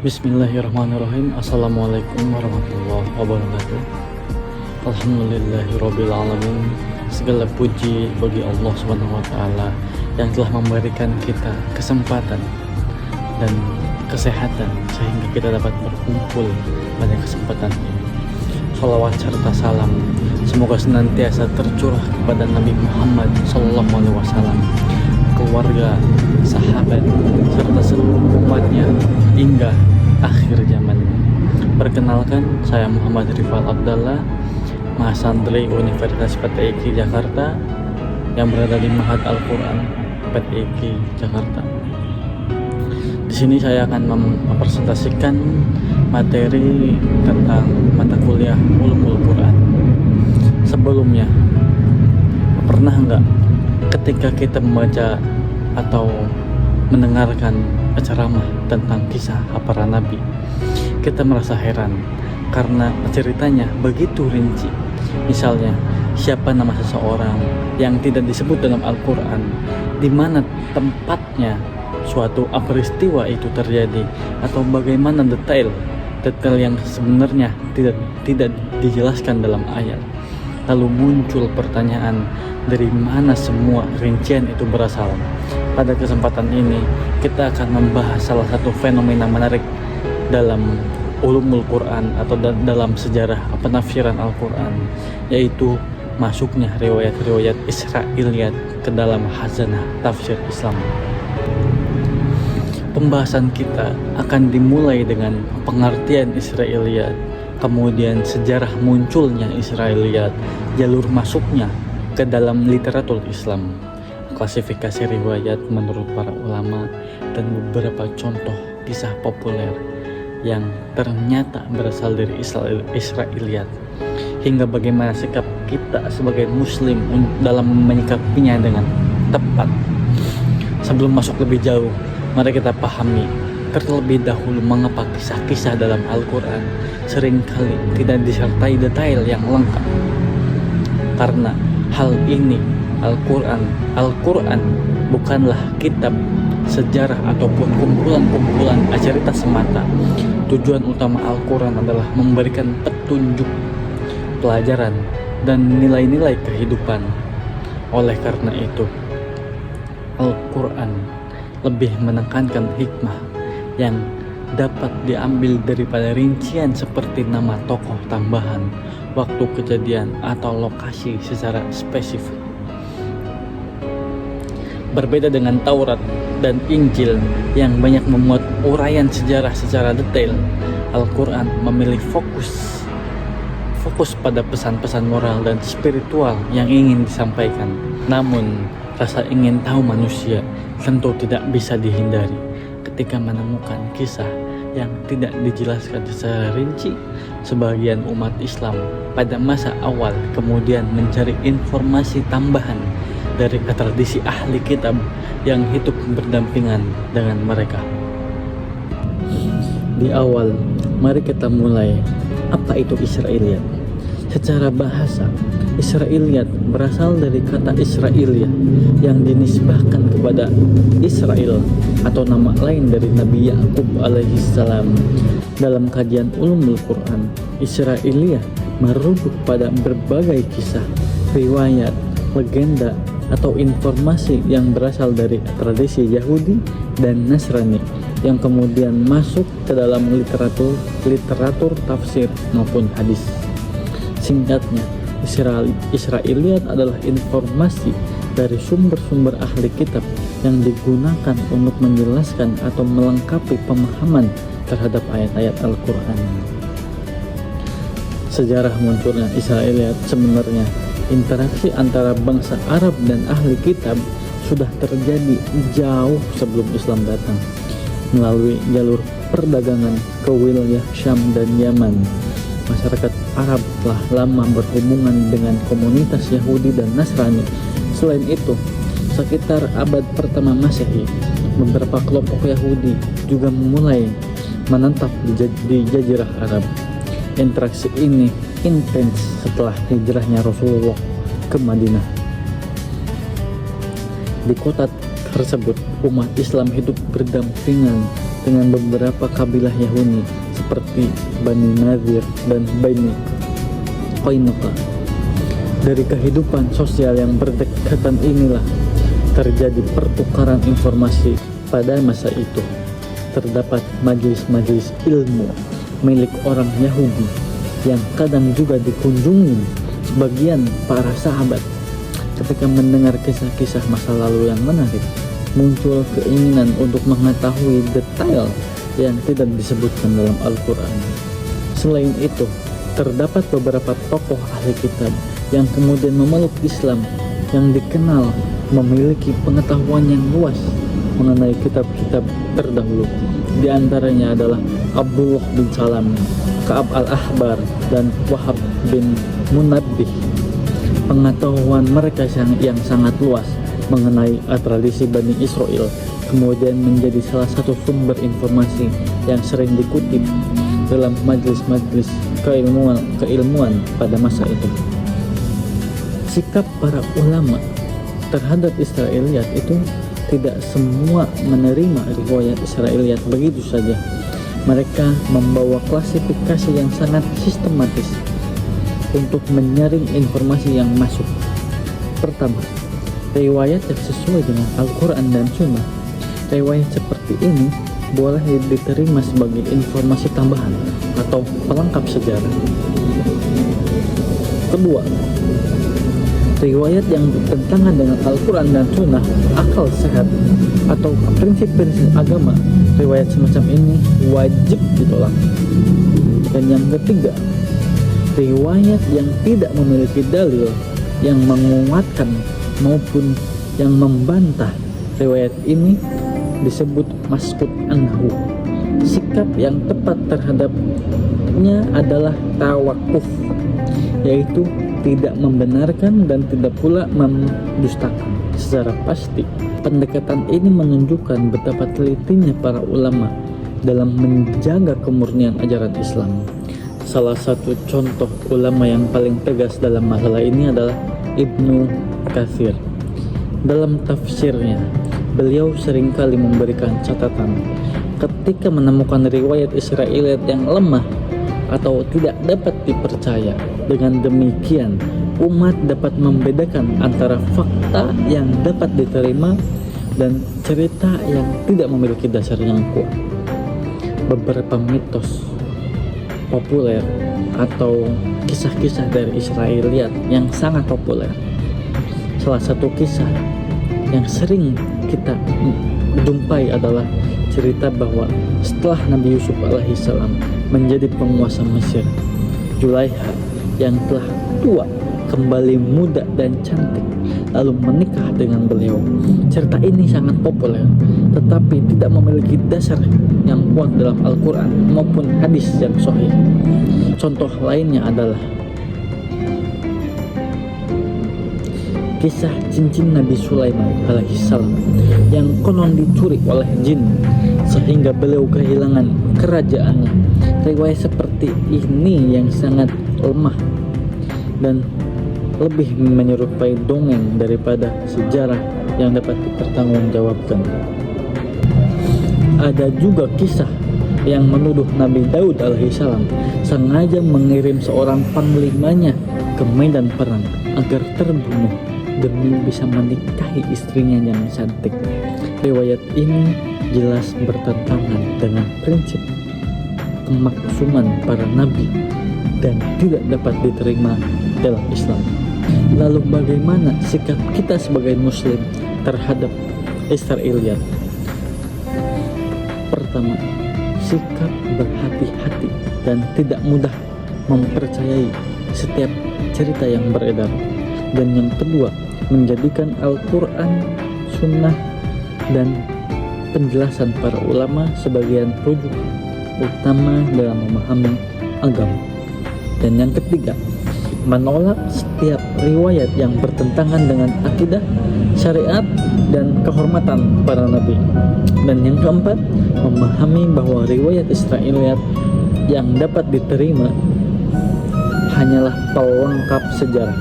Bismillahirrahmanirrahim. Assalamualaikum warahmatullahi wabarakatuh. Alhamdulillahirabbil alamin. Segala puji bagi Allah Subhanahu wa taala yang telah memberikan kita kesempatan dan kesehatan sehingga kita dapat berkumpul pada kesempatan ini. Shalawat serta salam semoga senantiasa tercurah kepada Nabi Muhammad SAW, keluarga, sahabat, serta seluruh umatnya hingga akhir zaman. Perkenalkan, saya Muhammad Rifal Abdallah, Mahasantri Universitas PTIQ Jakarta yang berada di Ma'had Al-Quran PTIQ Jakarta. Di sini saya akan mempresentasikan materi tentang mata kuliah Ulumul Quran. Sebelumnya, pernah nggak ketika kita membaca atau mendengarkan ceramah tentang kisah para nabi, kita merasa heran karena ceritanya begitu rinci. Misalnya, siapa nama seseorang yang tidak disebut dalam Al-Quran, di mana tempatnya suatu peristiwa itu terjadi, atau bagaimana detail yang sebenarnya tidak dijelaskan dalam ayat. Lalu muncul pertanyaan, dari mana semua rincian itu berasal? Pada kesempatan ini kita akan membahas salah satu fenomena menarik dalam ulumul Quran atau dalam sejarah penafsiran Al-Quran, yaitu masuknya riwayat-riwayat Israiliyat ke dalam khazanah tafsir Islam. Pembahasan kita akan dimulai dengan pengertian Israiliyat, kemudian sejarah munculnya Israiliyat, jalur masuknya ke dalam literatur Islam, klasifikasi riwayat menurut para ulama, dan beberapa contoh kisah populer yang ternyata berasal dari Israiliyat, hingga bagaimana sikap kita sebagai muslim dalam menyikapinya dengan tepat. Sebelum masuk lebih jauh, mari kita pahami terlebih dahulu mengapa kisah-kisah dalam Al-Quran seringkali tidak disertai detail yang lengkap. Karena hal ini, Al-Quran bukanlah kitab sejarah ataupun kumpulan-kumpulan cerita semata. Tujuan utama Al-Quran adalah memberikan petunjuk, pelajaran, dan nilai-nilai kehidupan. Oleh karena itu, Al-Quran lebih menekankan hikmah yang dapat diambil daripada rincian seperti nama tokoh tambahan, waktu kejadian, atau lokasi secara spesifik. Berbeda dengan Taurat dan Injil yang banyak memuat uraian sejarah secara detail, Al-Quran memilih fokus pada pesan-pesan moral dan spiritual yang ingin disampaikan. Namun, rasa ingin tahu manusia tentu tidak bisa dihindari. Ketika menemukan kisah yang tidak dijelaskan secara rinci, sebagian umat Islam pada masa awal kemudian mencari informasi tambahan dari tradisi ahli kitab yang hidup berdampingan dengan mereka. Di awal, mari kita mulai. Apa itu Israiliyat? Secara bahasa, Israiliyat berasal dari kata Israiliyah yang dinisbahkan kepada Israel atau nama lain dari Nabi Yakub alaihissalam. Dalam kajian ulumul Quran, Israiliyah merujuk pada berbagai kisah, riwayat, legenda, atau informasi yang berasal dari tradisi Yahudi dan Nasrani yang kemudian masuk ke dalam literatur tafsir maupun hadis. Singkatnya, Israiliyat adalah informasi dari sumber-sumber ahli kitab yang digunakan untuk menjelaskan atau melengkapi pemahaman terhadap ayat-ayat Al-Quran. Sejarah munculnya Israiliyat sebenarnya interaksi antara bangsa Arab dan ahli kitab sudah terjadi jauh sebelum Islam datang melalui jalur perdagangan ke wilayah Syam dan Yaman. Masyarakat Arab telah lama berhubungan dengan komunitas Yahudi dan Nasrani. Selain itu, sekitar abad pertama Masehi, beberapa kelompok Yahudi juga mulai menetap di Jazirah Arab. Interaksi ini intens setelah hijrahnya Rasulullah ke Madinah. Di kota tersebut, umat Islam hidup berdampingan dengan beberapa kabilah Yahudi seperti Bani Nadir dan Bani Qainuqa. Dari kehidupan sosial yang berdekatan inilah terjadi pertukaran informasi pada masa itu. Terdapat majelis-majelis ilmu milik orang Yahudi yang kadang juga dikunjungi sebagian para sahabat. Ketika mendengar kisah-kisah masa lalu yang menarik, muncul keinginan untuk mengetahui detail yang tidak disebutkan dalam Al-Quran. Selain itu, terdapat beberapa tokoh ahli kitab yang kemudian memeluk Islam yang dikenal memiliki pengetahuan yang luas mengenai kitab-kitab terdahulu. Di antaranya adalah Abdullah bin Salam, Ka'ab al-Ahbar, dan Wahab bin Munabbih. Pengetahuan mereka yang sangat luas mengenai tradisi Bani Israel kemudian menjadi salah satu sumber informasi yang sering dikutip dalam majelis-majelis keilmuan pada masa itu. Sikap para ulama terhadap Israiliyat itu tidak semua menerima riwayat Israiliyat begitu saja. Mereka membawa klasifikasi yang sangat sistematis untuk menyaring informasi yang masuk. Pertama, riwayat yang sesuai dengan Al-Quran dan Sunnah. Riwayat seperti ini boleh diterima sebagai informasi tambahan atau pelengkap sejarah. Kedua, riwayat yang bertentangan dengan Al-Quran dan Sunnah, akal sehat, atau prinsip-prinsip agama. Riwayat semacam ini wajib ditolak. Dan yang ketiga, riwayat yang tidak memiliki dalil yang menguatkan maupun yang membantah riwayat ini disebut maskut anhu. Sikap yang tepat terhadapnya adalah tawakuf, yaitu tidak membenarkan dan tidak pula mendustakan secara pasti. Pendekatan ini menunjukkan betapa telitinya para ulama dalam menjaga kemurnian ajaran Islam. Salah satu contoh ulama yang paling tegas dalam masalah ini adalah Ibnu Katsir. Dalam tafsirnya, beliau seringkali memberikan catatan ketika menemukan riwayat Israiliyat yang lemah atau tidak dapat dipercaya. Dengan demikian, umat dapat membedakan antara fakta yang dapat diterima dan cerita yang tidak memiliki dasar yang kuat. Beberapa mitos populer atau kisah-kisah dari Israiliyat yang sangat populer. Salah satu kisah yang sering kita jumpai adalah cerita bahwa setelah Nabi Yusuf alaihissalam menjadi penguasa Mesir, Zulaiha yang telah tua kembali muda dan cantik lalu menikah dengan beliau. Cerita ini sangat populer tetapi tidak memiliki dasar yang kuat dalam Al-Quran maupun hadis yang sahih. Contoh lainnya adalah kisah cincin Nabi Sulaiman alaihissalam yang konon dicuri oleh jin sehingga beliau kehilangan kerajaannya. Riwayat seperti ini yang sangat lemah dan lebih menyerupai dongeng daripada sejarah yang dapat dipertanggungjawabkan. Ada juga kisah yang menuduh Nabi Daud alaihissalam sengaja mengirim seorang panglimanya ke medan perang agar terbunuh demi bisa menikahi istrinya yang cantik. Riwayat ini jelas bertentangan dengan prinsip kemaksuman para nabi dan tidak dapat diterima dalam Islam. Lalu bagaimana sikap kita sebagai muslim terhadap Israiliyat? Pertama, sikap berhati-hati dan tidak mudah mempercayai setiap cerita yang beredar. Dan yang kedua, menjadikan Al-Quran, Sunnah, dan penjelasan para ulama sebagai rujukan utama dalam memahami agama. Dan yang ketiga, menolak setiap riwayat yang bertentangan dengan akidah, syariat, dan kehormatan para nabi. Dan yang keempat, memahami bahwa riwayat Israiliyat yang dapat diterima hanyalah pelengkap sejarah,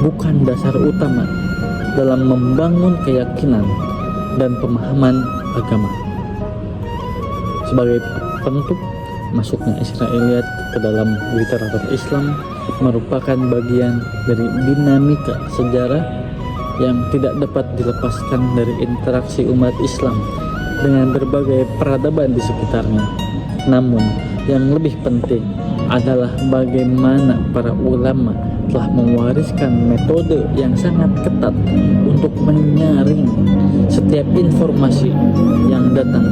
bukan dasar utama dalam membangun keyakinan dan pemahaman agama. Sebagai penutup, masuknya Israiliyat ke dalam literatur Islam merupakan bagian dari dinamika sejarah yang tidak dapat dilepaskan dari interaksi umat Islam dengan berbagai peradaban di sekitarnya. Namun, yang lebih penting adalah bagaimana para ulama telah mewariskan metode yang sangat ketat untuk menyaring setiap informasi yang datang,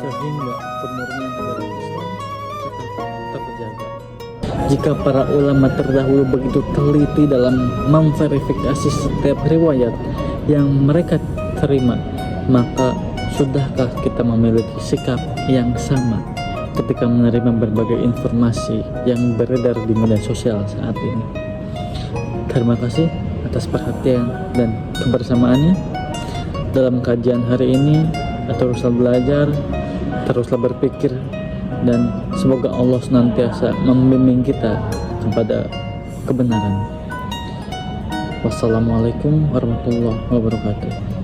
sehingga pemurnian agama Islam tetap terjaga. Jika para ulama terdahulu begitu teliti dalam memverifikasi setiap riwayat yang mereka terima, maka sudahkah kita memiliki sikap yang sama ketika menerima berbagai informasi yang beredar di media sosial saat ini? Terima kasih atas perhatian dan kebersamaannya dalam kajian hari ini. Teruslah belajar, teruslah berpikir, dan semoga Allah senantiasa membimbing kita kepada kebenaran. Wassalamualaikum warahmatullahi wabarakatuh.